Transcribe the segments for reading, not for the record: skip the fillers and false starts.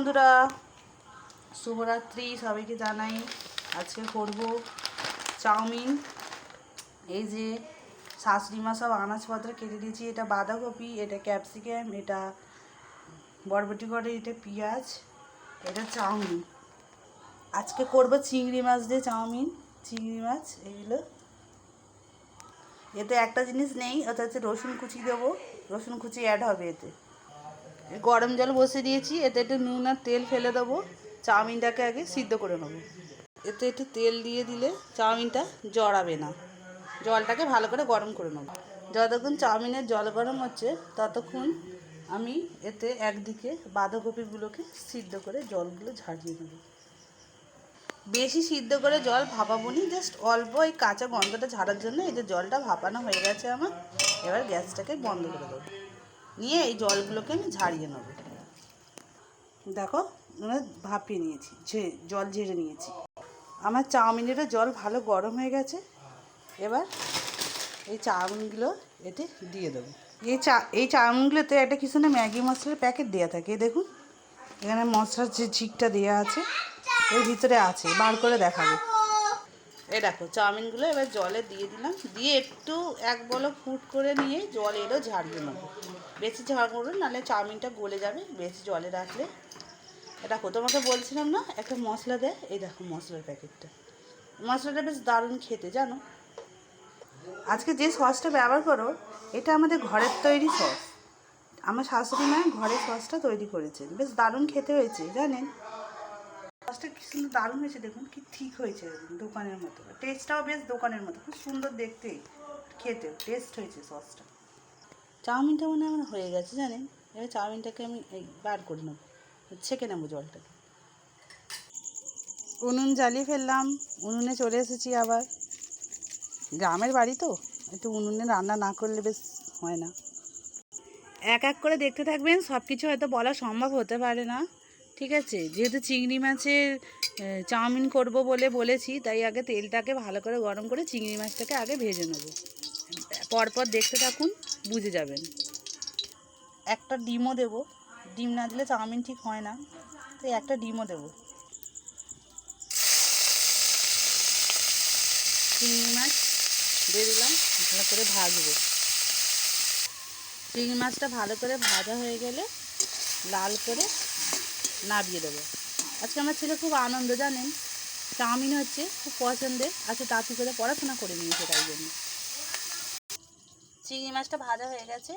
বন্ধুরা, শুভরাত্রি সবাইকে জানাই। আজকে করব চাউমিন। এই যে শাশুড়ি মা সব আনাজপত্র কেটে দিয়েছি। এটা বাঁধাকপি, এটা ক্যাপসিকাম, এটা বরবটি করে, এটা পেঁয়াজ, এটা চাউমিন। আজকে করব চিংড়ি মাছ দিয়ে চাউমিন। চিংড়ি মাছ এগুলো। এতে একটা জিনিস নেই, ওটা হচ্ছে রসুন কুচি দেবো। রসুন কুচি অ্যাড হবে এতে। গরম জল বসিয়ে দিয়েছি, এতে একটু নুন আর তেল ফেলে দেবো। চাউমিনটাকে আগে সিদ্ধ করে নেবো। এতে একটু তেল দিয়ে দিলে চাউমিনটা জড়াবে না। জলটাকে ভালো করে গরম করে নেবো। যতক্ষণ চাউমিনের জল গরম হচ্ছে ততক্ষণ আমি এতে একদিকে বাঁধাকপিগুলোকে সিদ্ধ করে জলগুলো ঝাড়িয়ে নেবো। বেশি সিদ্ধ করে জল ভাপাবো নি, জাস্ট অল্প এই কাঁচা গন্ধটা ঝাড়ার জন্য। এই যে জলটা ভাপানো হয়ে গেছে আমার, এবার গ্যাসটাকে বন্ধ করে দেবো। নিয়ে এই জলগুলোকে আমি ঝাড়িয়ে নেবো। দেখো, আমরা ভাপিয়ে নিয়েছি, জল ঝেড়ে নিয়েছি। আমার চাউমিনেরও জল ভালো গরম হয়ে গেছে। এবার এই চাউমিনগুলো এতে দিয়ে দেবো। এই চাউমিনগুলোতে একটা কিছু না ম্যাগি মশলার প্যাকেট দেওয়া থাকে। দেখুন এখানে মশলার যে ঝিকটা দেওয়া আছে এর ভিতরে আছে, বার করে দেখাবো। এই দেখো চাউমিনগুলো এবার জলে দিয়ে দিলাম। দিয়ে একটু এক বলক ফুট করে নিয়ে জল এরও ঝাড়িয়ে নেবো। বেশি ঝাড় করুন, নাহলে চাউমিনটা গলে যাবে বেশি জলে রাখলে। দেখো তোমাকে বলছিলাম না একটা মশলা দেয়, এই দেখো মশলার প্যাকেটটা। মশলাটা বেশ দারুণ খেতে, জানো। আজকে যে সসটা ব্যবহার করো এটা আমাদের ঘরের তৈরি সস। আমার শাশুড়ি মা ঘরে সসটা তৈরি করেছেন, বেশ দারুণ খেতে হয়েছে জানেন। সসটা কি সুন্দর দারুণ হয়েছে, দেখুন কি ঠিক হয়েছে, দোকানের মতো। টেস্টটাও বেশ দোকানের মতো, খুব সুন্দর দেখতে, খেতে টেস্ট হয়েছে সসটা। চাউমিনটা মনে হয় আমার হয়ে গেছে জানেন। এবার চাউমিনটাকে আমি বার করে নেবো, ছেঁকে নেবো জলটাকে। উনুন জ্বালিয়ে ফেললাম, উনুনে চলে এসেছি আবার। গ্রামের বাড়ি তো, একটু উনুনে রান্না না করলে বেশ হয় না। এক এক করে দেখতে থাকবেন, সব কিছু হয়তো বলা সম্ভব হতে পারে না, ঠিক আছে। যেহেতু চিংড়ি মাছের চাউমিন করব বলেছি, তাই আগে তেলটাকে ভালো করে গরম করে চিংড়ি মাছটাকে আগে ভেজে নেব। পরপর দেখতে থাকুন, বুঝে যাবেন। একটা ডিমও দেবো, ডিম না দিলে চাউমিন ঠিক হয় না, তাই একটা ডিমও দেবো। চিংড়ি মাছ দিয়ে দিলাম, ভালো করে ভাজবো। চিংড়ি মাছটা ভালো করে ভাজা হয়ে গেলে লাল করে নামিয়ে দেবো। আজকে আমার ছেলে খুব আনন্দ জানেন, চাউমিন হচ্ছে খুব পছন্দের। আজকে তাঁতি করে পড়াশোনা করে নিয়েছে, তাই জন্য। চিংড়ি মাছটা ভাজা হয়ে গেছে,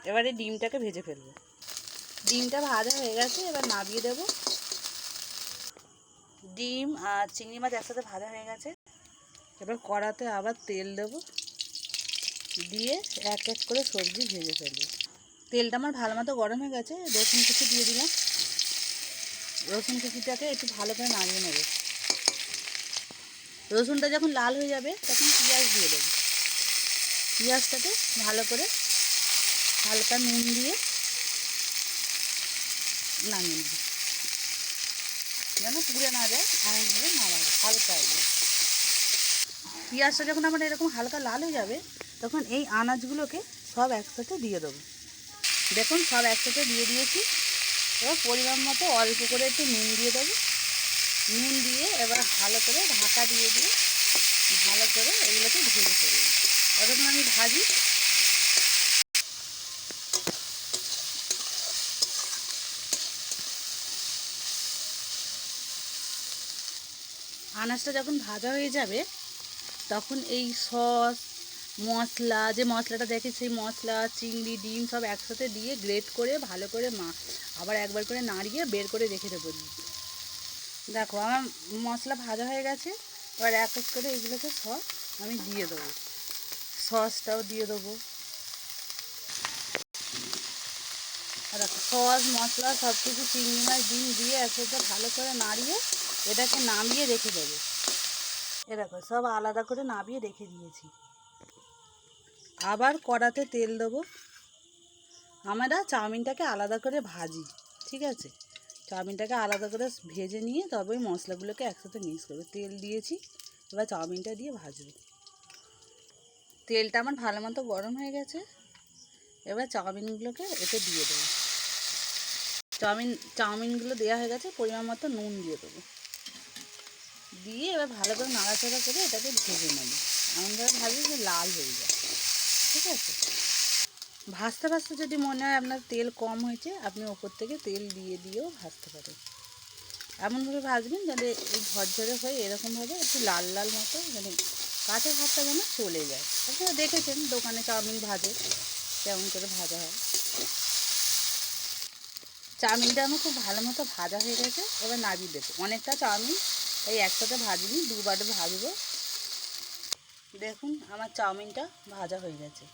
এবারে ডিমটাকে ভেজে ফেলবো। ডিমটা ভাজা হয়ে গেছে, এবার নামিয়ে দেবো। ডিম আর চিংড়ি মাছ একসাথে ভাজা হয়ে গেছে। এবার কড়াতে আবার তেল দেবো, দিয়ে এক এক করে সবজি ভেজে ফেলবো। তেলটা আমার ভালো মতো গরম হয়ে গেছে, রসুন কুচি দিয়ে দিলাম। রসুন কুচিটাকে একটু ভালো করে নাড়িয়ে নেব। রসুনটা যখন লাল হয়ে যাবে তখন পেঁয়াজ দিয়ে দেবো। পেঁয়াজটাকে ভালো করে হালকা নুন দিয়ে নামিয়ে নেব, যেন পুড়ে না যায়, এমনভাবে নামাবো হালকা একদম। পেঁয়াজটা যখন আমার এরকম হালকা লাল হয়ে যাবে তখন এই আনাজগুলোকে সব একসাথে দিয়ে দেবো। দেখুন সব একসাথে দিয়ে দিয়েছি। এবার পরিমাণ মতো অল্প করে একটু নুন দিয়ে দেবো। নুন দিয়ে এবার ভালো করে ঢাকা দিয়ে ভালো করে এগুলোকে ভেজে ফেলবো। ততক্ষণ আমি ভাজি। আনাজটা যখন ভাজা হয়ে যাবে তখন এই সস মশলা, যে মশলাটা দেখে সেই মশলা, চিংড়ি, ডিম সব একসাথে দিয়ে গ্রেট করে ভালো করে আবার একবার করে নাড়িয়ে বের করে রেখে দেবো। দেখো আমার মশলা ভাজা হয়ে গেছে। এবার এক এক করে এগুলোকে সব আমি দিয়ে দেবো। সসটাও দিয়ে দেবো। দেখো সস মশলা সব কিছু চিংড়ি মাছ ডিম দিয়ে একসাথে ভালো করে নাড়িয়ে এটাকে নামিয়ে রেখে দেবো। এ দেখো সব আলাদা করে নামিয়ে রেখে দিয়েছি। আবার কড়াতে তেল দেবো। আমরা চাউমিনটাকে আলাদা করে ভাজি, ঠিক আছে। চাউমিনটাকে আলাদা করে ভেজে নিয়ে তবে ওই মশলাগুলোকে একসাথে মিক্স করবো। তেল দিয়েছি, এবার চাউমিনটা দিয়ে ভাজবো। তেলটা আমার ভালো মতো গরম হয়ে গেছে, এবার চাউমিনগুলোকে এতে দিয়ে দেবো। চাউমিনগুলো দেওয়া হয়ে গেছে, পরিমাণ মতো নুন দিয়ে দেবো। দিয়ে এবার ভালো করে নাড়াচাড়া করে এটাকে ভেজে নেব, এমনভাবে ভাজবে যে লাল হয়ে যায়। ঠিক আছে, ভাজতে ভাজতে যদি মনে হয় আপনার তেল কম হয়েছে, আপনি ওপর থেকে তেল দিয়েও ভাজতে পারেন। এমনভাবে ভাজবেন যাতে এই ঝরঝরে হয়ে এরকমভাবে একটু লাল লাল মতো, মানে কাঁচা ভাতটা যেন চলে যায়। আপনারা দেখেছেন দোকানে চাউমিন ভাজে কেমন করে ভাজা হয়। চাউমিনটা আমার খুব ভালো মতো ভাজা হয়ে গেছে, এবার নামিয়ে দেবো। অনেকটা চাউমিন এই একসাথে ভাজিনি, দুবারে ভাজবো। দেখুন আমার চাউমিনটা ভাজা হয়ে গেছে।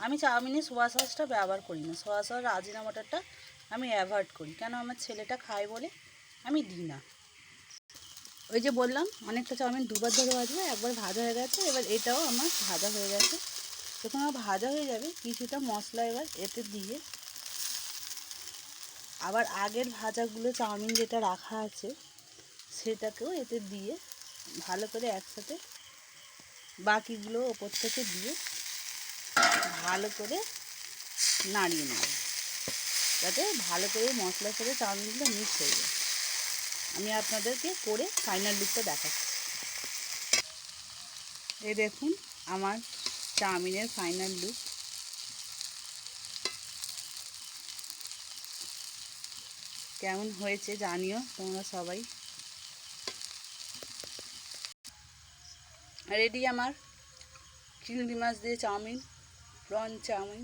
আমি চাউমিনে সোয়া সসটা ব্যবহার করি না, সোয়া সস আজিনামোটোটা আমি অ্যাভয়েড করি, কেন আমার ছেলেটা খায় বলে আমি দিই না। ওই যে বললাম অনেকটা চাউমিন দুবার ধরে ভাজবো, একবার ভাজা হয়ে গেছে, এবার এটাও আমার ভাজা হয়ে গেছে। যখন আমার ভাজা হয়ে যাবে, কিছুটা মশলা এবার এতে দিয়ে আবার আগের ভাজাগুলো চাউমিন যেটা রাখা আছে সেটাকেও এতে দিয়ে ভালো করে একসাথে বাকিগুলো ওপর থেকে দিয়ে ভালো করে নাড়িয়ে নেব, যাতে ভালো করে মশলার সাথে চাউমিনগুলো মিক্স হয়ে যায়। আমি আপনাদেরকে করে ফাইনাল লুকটা দেখাচ্ছি। এই দেখুন আমার চাউমিনের ফাইনাল লুক। কেমন হয়েছে জানিও তোমরা সবাই। রেডি আমার চিংড়ি মাছ দিয়ে চাউমিন, প্রন চাউমিন।